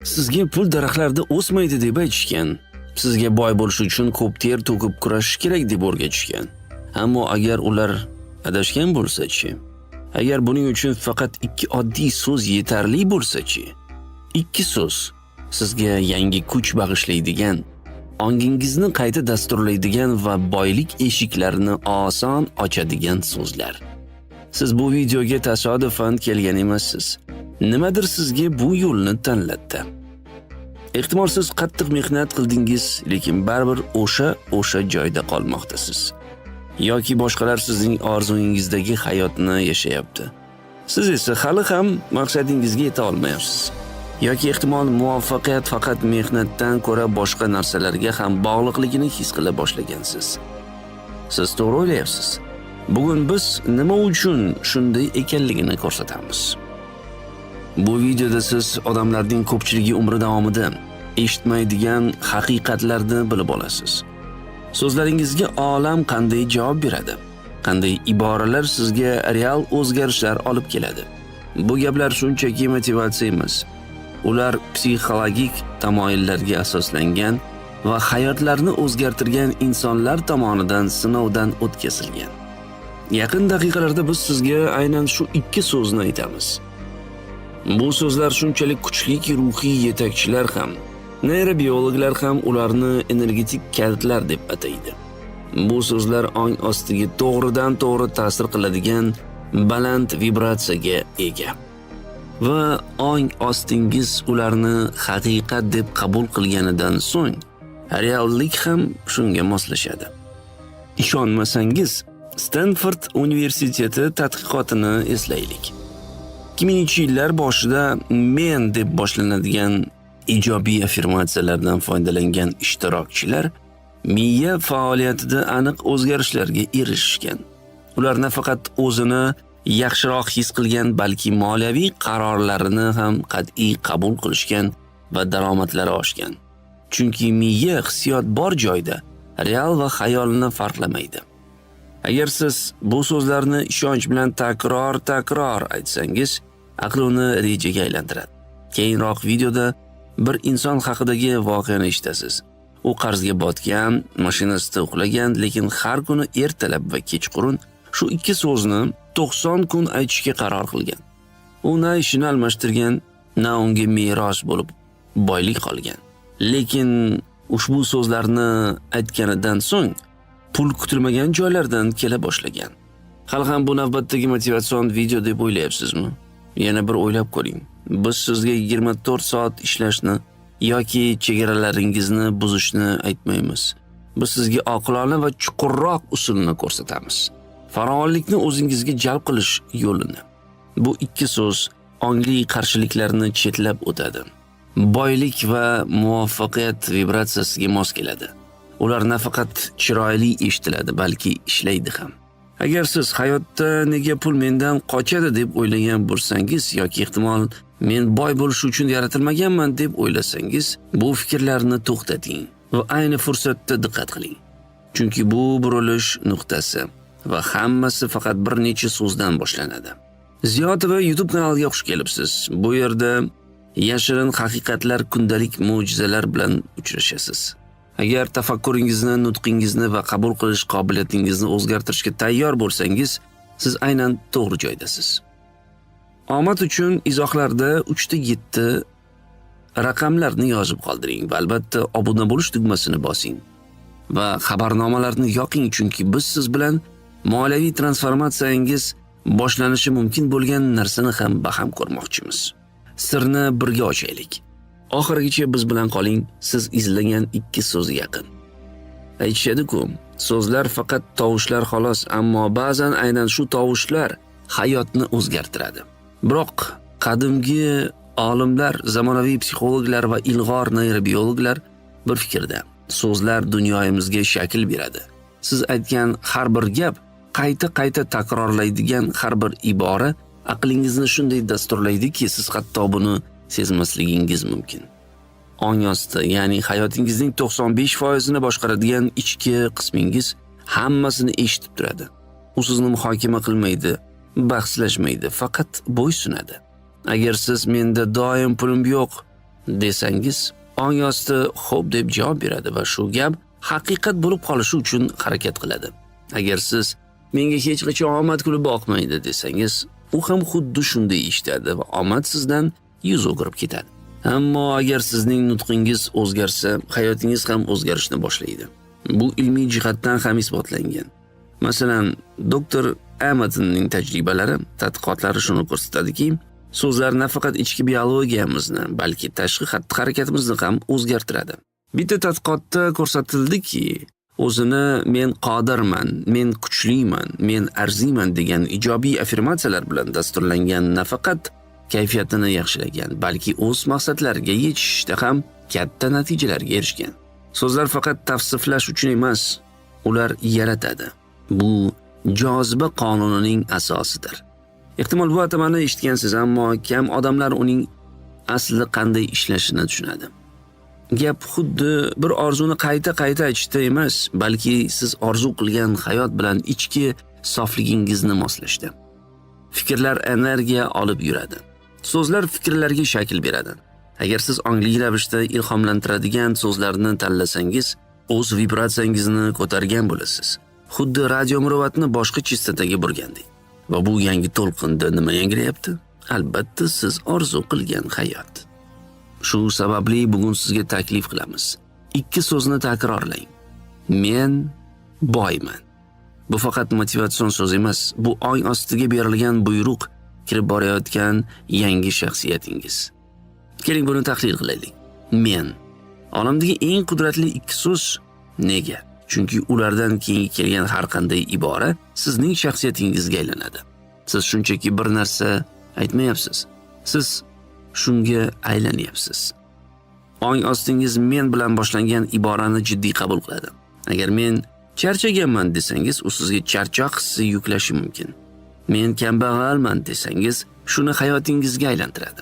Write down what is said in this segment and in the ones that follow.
Sizga pul daraxtlarda o'smaydi deb aytishgan. Sizga boy bo'lish uchun ko'p ter to'kib kurashish kerak deb o'rgatishgan. Ammo agar ular adashgan bo'lsa-chi? Agar buning uchun faqat 2 oddiy so'z yetarli bo'lsa-chi? 2 so'z sizga yangi kuch bag'ishlaydigan, ongingizni qayta dasturlaydigan va boylik eshiklarini oson ochadigan so'zlar. Siz bu videoga tasodifan kelgan emassiz. Nimadir sizga bu yo'lni tanlatdi. Ehtimol siz qattiq mehnat qildingiz, lekin baribir o'sha joyda qolmoqdasiz. Yoki boshqalar sizning orzungizdagi hayotni yashayapti. Siz esa hali ham maqsadingizga yeta olmayapsiz. Yoki ehtimol muvaffaqiyat faqat mehnatdan ko'ra boshqa narsalarga ham bog'liqligini his qila boshlagansiz. Siz to'g'ri o'ylayapsiz. Bugun biz nima uchun shunday ekanligini ko'rsatamiz. Bu videoda siz odamlarning ko'pchiligi umri davomida eshitmaydigan haqiqatlarni bilib olasiz. So'zlaringizga olam qanday javob beradi? Qanday iboralar sizga real o'zgarishlar olib keladi? Bu gaplar shunchaki motivatsiya emas. Ular psixologik tamoyillarga asoslangan va hayotlarni o'zgartirgan insonlar tomonidan sinovdan o'tkazilgan. Yaqin daqiqalarda biz sizga aynan shu 2 so'zni aytamiz. Bu so'zlar shunchalik kuchliki ruhiy yetakchilar ham, neyrobiologlar ham ularni energetik kalitlar deb ataydi. Bu so'zlar ong ostiga to'g'ridan-to'g'ri ta'sir qiladigan baland vibratsiyaga ega. Va ong ostingiz ularni haqiqat deb qabul qilganidan so'ng, reallik ham shunga moslashadi. Ishonmasangiz, Stanford universiteti tadqiqotini eslaylik. 2000-yillar boshida men deb boshlanadigan ijobiy affirmatsiyalardan foydalangan ishtirokchilar miya faoliyatida aniq o'zgarishlarga erishishgan. Ular nafaqat o'zini yaxshiroq his qilgan, balki moliyaviy qarorlarini ham qat'iy qabul qilishgan va daromadlari oshgan. Chunki miya hissiyot bor joyda real va xayolni farqlamaydi. Agar siz bu so'zlarni ishonch bilan takror aytsangiz, aql uni rejaga aylantiradi. Keyinroq videoda bir inson haqidagi voqeani eshitasiz. U qarzga botgan, mashinasida uxlagan, lekin har kuni ertalab va kechqurun shu 2 so'zni 90 kun aytishga qaror qilgan. U na ishini almashtirgan, na unga meros bo'lib boylik qolgan. Lekin ushbu so'zlarni aytganidan so'ng pul kutilmagan joylardan kela boshlagan. Hali ham bu navbatdagi motivatsion video deb o'ylayapsizmi? Yana bir o'ylab ko'ring. Biz sizga 24 soat ishlashni yoki chegaralaringizni buzishni aytmaymiz. Biz sizga oqilona va chuqurroq usulni ko'rsatamiz. Farovonlikni o'zingizga jalb qilish yo'lini. Bu 2 so'z ongli qarshiliklarni chetlab o'tadi. Boylik va muvaffaqiyat vibratsiyasiga mos keladi. Ular nafaqat chiroyli eshitiladi, balki ishlaydi ham. Agar siz hayotda nega pul mendan qochadi deb o'ylagan bo'lsangiz yoki ehtimol men boy bo'lish uchun yaratilmaganman deb o'ylasangiz, bu fikrlarni to'xtating va ayni fursatda diqqat qiling. Chunki bu burilish nuqtasi va hammasi faqat bir necha so'zdan boshlanadi. Ziyodova YouTube kanaliga xush kelibsiz. Bu yerda yashirin haqiqatlar, kundalik mo'jizalar bilan uchrashasiz. Agar tafakkuringizni, nutqingizni va qabul qilish qobiliyatingizni o'zgartirishga tayyor bo'lsangiz, siz aynan to'g'ri joydasiz. Omad uchun izohlarda 3 ta 7 raqamlarni yozib qoldiring va albatta obuna bo'lish tugmasini bosing. Va xabarnomalarni yoqing, chunki biz siz bilan moliyaviy transformatsiyangiz boshlanishi mumkin bo'lgan narsani ham baham ko'rmoqchimiz. Sirni birga ochaylik. Oxirigacha biz bilan qoling, siz izlagan 2 so'z yaqin. Aytishadi-ku, so'zlar faqat tovushlar xolos, ammo ba'zan aynan shu tovushlar hayotni o'zgartiradi. Biroq qadimgi olimlar, zamonaviy psixologlar va ilg'or neyrobiologlar bir fikrda. So'zlar dunyoyimizga shakl beradi. Siz aytgan har bir gap, qayta takrorlaydigan har bir ibora aqlingizni shunday dasturlaydiki, siz hatto buni sezmasligingiz mumkin. Ong osti, ya'ni hayotingizning 95% boshqaradigan ichki qismingiz hammasini eshitib turadi. U sizni muhokama qilmaydi, bahslashmaydi, faqat bo'ysunadi. Agar siz menda doim pulim yo'q, desangiz, ong osti xo'p deb javob beradi va shu gap haqiqat bo'lib qolishi uchun harakat qiladi. Agar siz menga hech qachon omad kulib boqmaydi desangiz, u ham xuddi shunday eshitadi va omad sizdan yuz o'girib ketadi. Ammo agar sizning nutqingiz o'zgarsa, hayotingiz ham o'zgarishni boshlaydi. Bu ilmiy jihatdan ham isbotlangan. Masalan, doktor Emersonning tajribalari, tadqiqotlari shuni ko'rsatadiki, so'zlar nafaqat ichki biologiyamizni, balki tashqi xatti-harakatimizni ham o'zgartiradi. Bitta tadqiqotda ko'rsatildiki, o'zini men qodirman, men kuchliman, men arziyman degan ijobiy affirmatsiyalar bilan dasturlangan nafaqat kayfiyatini yaxshilagan, balki o'z maqsadlariga yetishishda ham katta natijalarga erishgan. So'zlar faqat tavsiflash uchun emas, ular yaratadi. Bu joziba qonunining asosidir. Ehtimol bu atamani eshitgansiz, ammo kam odamlar uning asli qanday ishlashini tushunadi. Gap xuddi bir orzuni qayta-qayta aytishda emas, balki siz orzu qilgan hayot bilan ichki sofligingizni moslashda. Fikrlar energiya olib yuradi. So'zlar fikrlarga shakl beradi. Agar siz ongli ravishda ilhomlantiradigan so'zlarni tanlasangiz, o'z vibratsiyangizni ko'targan bo'lasiz. Xuddi radio muruvvatni boshqa chastotaga burgandek. Va bu yangi to'lqinda nima yangrayapti? Albatta, siz orzu qilgan hayot. Shu sababli bugun sizga taklif qilamiz. 2 so'zni takrorlang. Men boyman. Bu faqat motivatsion so'z emas, bu ong ostiga berilgan buyruq, kirib borayotgan yangi shaxsiyatingiz. Keling buni tahlil qilaylik. Men. Olamdagi eng qudratli 2 so'z nega? Chunki ulardan keyin kelgan har qanday ibora sizning shaxsiyatingizga aylanadi. Siz shunchaki bir narsa aytmayapsiz. Siz shunga aylanyapsiz. Ong ostingiz men bilan boshlangan iborani jiddiy qabul qiladi. Agar men charchaganman desangiz, u sizga charchoq hissi yuklashi mumkin. Men kambag'alman desangiz, shuni hayotingizga aylantiradi.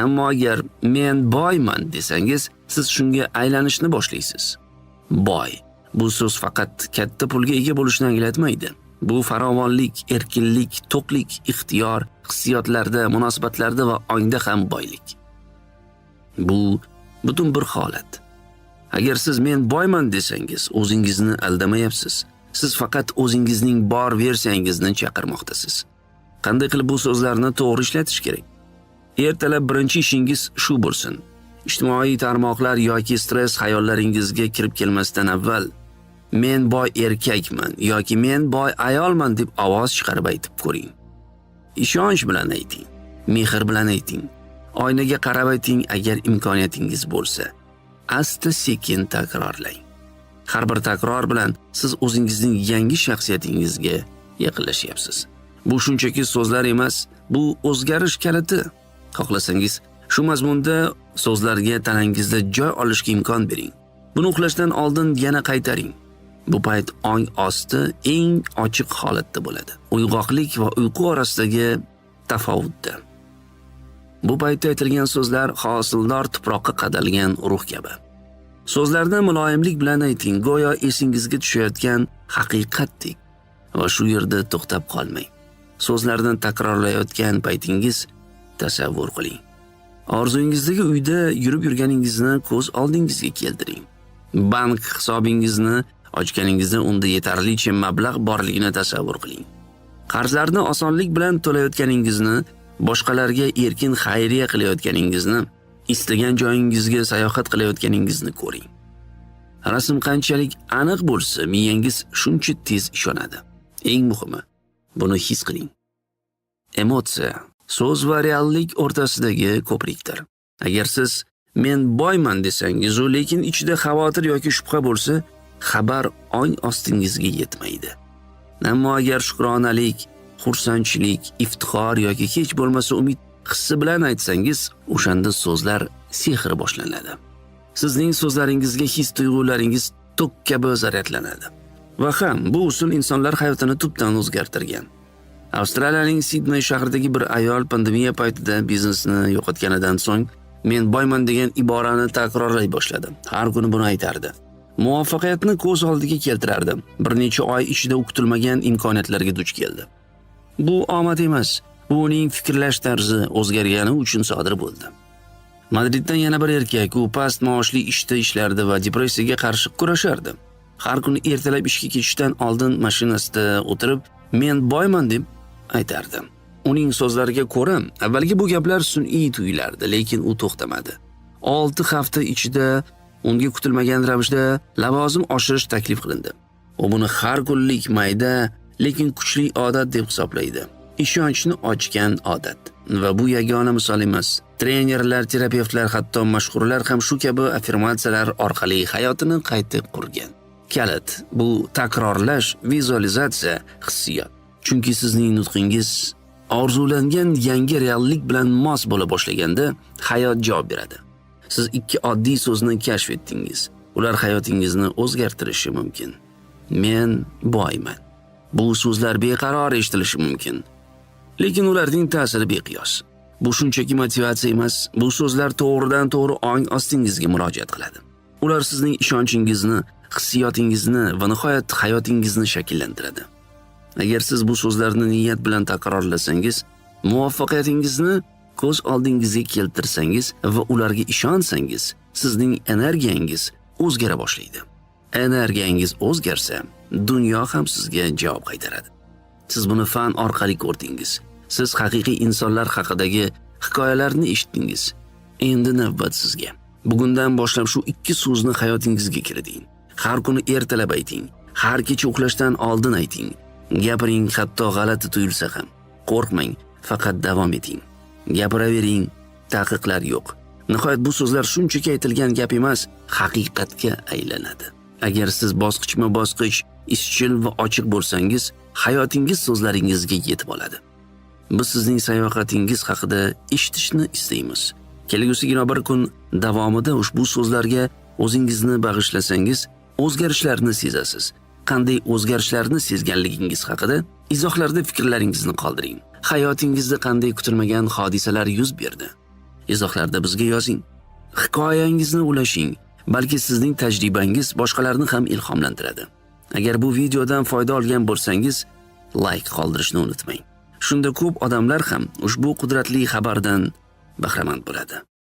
Ammo agar men boyman desangiz, siz shunga aylanishni boshlaysiz. Boy. Bu so'z faqat katta pulga ega bo'lishni anglatmaydi. Bu farovonlik, erkinlik, to'qlik, ixtiyor, hissiyotlarda, munosabatlarda va ongda ham boylik. Bu butun bir holat. Agar siz men boyman desangiz, o'zingizni aldamayapsiz. Siz faqat o'zingizning bor versiyangizni chaqirmoqdasiz. Qanday qilib bu so'zlarni to'g'ri ishlatish kerak? Ertalab birinchi ishingiz shu bo'lsin. Ijtimoiy tarmoqlar yoki stress hayollaringizga kirib kelmasdan avval men boy erkakman yoki men boy ayolman deb ovoz chiqarib aytib ko'ring. Ishonch bilan ayting, mehr bilan ayting, oynaga qarab ayting agar imkoniyatingiz bo'lsa. Asta-sekin takrorlang. Har bir takror bilan siz o'zingizning yangi shaxsiyatingizga yaqinlashyapsiz. Bu shunchaki so'zlar emas, bu o'zgarish kaliti. Xohlasangiz, shu mazmunda so'zlarga tanangizda joy olishga imkon bering. Buni uxlashdan oldin yana qaytaring. Bu payt ong osti eng ochiq holatda bo'ladi. Uyg'oqlik va uyqu orasidagi tafovutda. Bu paytda aytilgan so'zlar hosildor tuproqqa qadalgan ruh kabi. So'zlarni muloyimlik bilan ayting, go'yo esingizga tushayotgan haqiqatdek. Va shu yerda to'xtab qolmang. So'zlarni takrorlayotgan paytingiz tasavvur qiling. Orzungizdagi uyda yurib yurganingizni ko'z oldingizga keltiring. Bank hisobingizni ochganingizda unda yetarlicha mablag' borligini tasavvur qiling. Qarzlarni osonlik bilan to'layotganingizni, boshqalarga erkin xayriya qilayotganingizni, istagan joyingizga sayohat qilayotganingizni ko'ring. Rasm qanchalik aniq bo'lsa, miyangiz shuncha tez ishonadi. Eng muhimi, buni his qiling. Emotsiya so'z va reallik o'rtasidagi ko'prikdir. Agar siz men boyman desangiz, lekin ichida xavotir yoki shubha bo'lsa, xabar ong ostingizga yetmaydi. Ammo agar shukronalik, xursandchilik, iftixor yoki hech bo'lmasa umid hissi bilan aytsangiz, o'shanda so'zlar sehr boshlanadi. Sizning so'zlaringizga his-tuyg'ularingiz tok kabi zaryadlanadi. Va ham bu usul insonlar hayotini tubdan o'zgartirgan. Avstraliyaning Sidney shahridagi bir ayol pandemiya paytida biznesini yo'qotganidan so'ng men boyman degan iborani takrorlay boshladi. Har kuni buni aytardi. Muvaffaqiyatni ko'z oldiga keltirardi. Bir necha oy ichida u kutilmagan imkoniyatlarga duch keldi. Bu omad emas, bu uning fikrlash tarzi o'zgargani uchun sodir bo'ldi. Madriddan yana bir erkak, u past maoshli ishda ishlardi va depressiyaga qarshi kurashardi. Har kuni ertalab ishga ketishdan oldin mashinasida o'tirib, "Men boyman" deb aytardi. Uning so'zlariga ko'ra, avvalgi bu gaplar sun'iy tuyulardi, lekin u to'xtamadi. 6 hafta ichida unga kutilmagan ravishda lavozim oshirish taklif qilindi. U buni har kunlik mayda, lekin kuchli odat deb hisoblaydi. Ishonchni ochgan odat. Va bu yagona misol emas. Trenerlar, terapevtlar, hatto mashhurlar ham shu kabi affirmatsiyalar orqali hayotini qayta qurgan. Kalit bu takrorlash, vizualizatsiya, hissiyot. Chunki sizning nutqingiz orzulangan yangi reallik bilan mos bo'la boshlaganda hayot javob beradi. Siz 2 oddiy so'zni kashf etdingiz. Ular hayotingizni o'zgartirishi mumkin. Men boyman. Bu so'zlar beqaror eshitilishi mumkin. Lekin ularning ta'siri beqiyos. Bu shunchaki motivatsiya emas, bu so'zlar to'g'ridan to'g'ri ong ostingizga murojaat qiladi. Ular sizning ishonchingizni, hissiyotingizni va nihoyat hayotingizni shakllantiradi. Agar siz bu so'zlarni niyat bilan takrorlasangiz, muvaffaqiyatingizni ko'z oldingizga keltirsangiz va ularga ishonsangiz, sizning energiyangiz o'zgara boshlaydi. Energiyangiz o'zgarsa, dunyo ham sizga javob qaytaradi. Siz buni fan orqali ko'rdingiz. Siz haqiqiy insonlar haqidagi hikoyalarni eshitdingiz. Endi navbat sizga. Bugundan boshlab shu 2 so'zni hayotingizga kiriting. Har kuni ertalab ayting. Har kecha uxlashdan oldin ayting. Gapiring, hatto g'alati tuyulsa ham. Qo'rqmang, faqat davom eting. Gapiravering, taqiqlar yo'q. Nihoyat bu so'zlar shunchaki aytilgan gap emas, haqiqatga aylanadi. Agar siz bosqichma-bosqich, izchil va ochiq bo'lsangiz, hayotingiz so'zlaringizga yetib oladi. Biz sizning sayohatingiz haqida eshitishni istaymiz. Kelgusi bir kun davomida ushbu so'zlarga o'zingizni bag'ishlasangiz, o'zgarishlarni sezasiz. Qanday o'zgarishlarni sezganligingiz haqida izohlarda fikrlaringizni qoldiring. Hayotingizda qanday kutilmagan hodisalar yuz berdi? Izohlarda bizga yozing. Hikoyangizni ulashing. Balki sizning tajribangiz boshqalarni ham ilhomlantiradi. Agar bu videodan foyda olgan bo'lsangiz, like qoldirishni unutmang. Shunda ko'p odamlar ham ushbu qudratli xabardan bahramand bo'ladi.